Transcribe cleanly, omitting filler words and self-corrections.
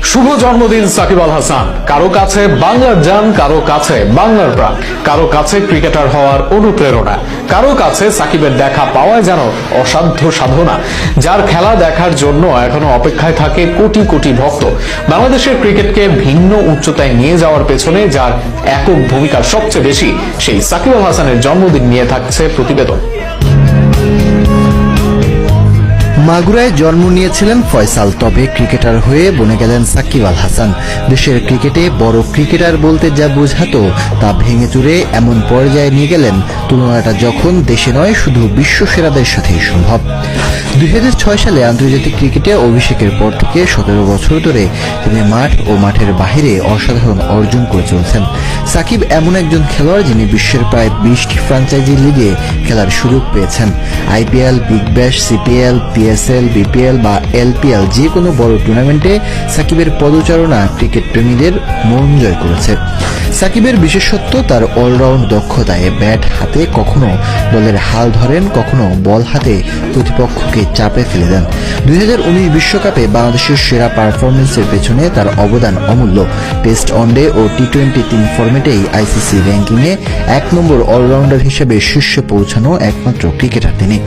শুভ জন্মদিন সাকিব আল হাসান। কারো কাছে বাংলার জান, কারো কাছে বাংলার প্রাণ, কারো কাছে ক্রিকেটার হওয়ার অনুপ্রেরণা, কারো কাছে সাকিবের দেখা পাওয়ায় যেন অসাধ্য সাধনা। যার খেলা দেখার জন্য এখনো অপেক্ষায় থাকে কোটি কোটি ভক্ত। বাংলাদেশের ক্রিকেটকে ভিন্ন উচ্চতায় নিয়ে যাওয়ার পেছনে যার একক ভূমিকা সবচেয়ে বেশি, সেই সাকিব আল হাসানের জন্মদিন নিয়ে থাকছে প্রতিবেদন। মাগুরায় জন্ম নিয়েছিলেন ফয়সাল, তবে ক্রিকেটার হয়ে বনে গেলেন সাকিব আল হাসান। দেশের ক্রিকেটে বড় ক্রিকেটার বলতে যা বোঝাতো তা ভেঙে চুরে এমন পর্যায়ে নিয়ে গেলেন, তুলনাটা যখন দেশে নয় শুধু বিশ্ব সেরাদের সাথেই সম্ভব। 2006 সালে আন্তর্জাতিক ক্রিকেটে অভিষেকের পর থেকে 17 বছর ধরে তিনি মাঠ ও মাঠের বাহিরে অসাধারণ অর্জন করে চলছেন। সাকিব এমন একজন খেলোয়াড় যিনি বিশ্বের প্রায় 20টি ফ্র্যাঞ্চাইজি লিগে খেলার সুযোগ পেয়েছেন। IPL, Big Bash, CPL, PSL, BPL বা এলপিএল যে কোনো বড় টুর্নামেন্টে সাকিবের পদচারণা ক্রিকেট প্রেমীদের মন জয় করেছে। সাকিবের বিশেষত্ব তার অলরাউন্ড দক্ষতায়। ব্যাট হাতে কখনো বলের হাল ধরেন, কখনো বল হাতে প্রতিপক্ষকে চাপে ফেলে দেন। 2019 বিশ্বকাপে বাংলাদেশের সেরা পারফরমেন্সের পেছনে তার অবদান অমূল্য। টেস্ট, ওয়ানডে ও টি-20 তিন ফরম্যাটেই আইসিসি র্যাঙ্কিংয়ে 1 নম্বর অলরাউন্ডার হিসেবে শীর্ষে পৌঁছানো একমাত্র ক্রিকেটার তিনি।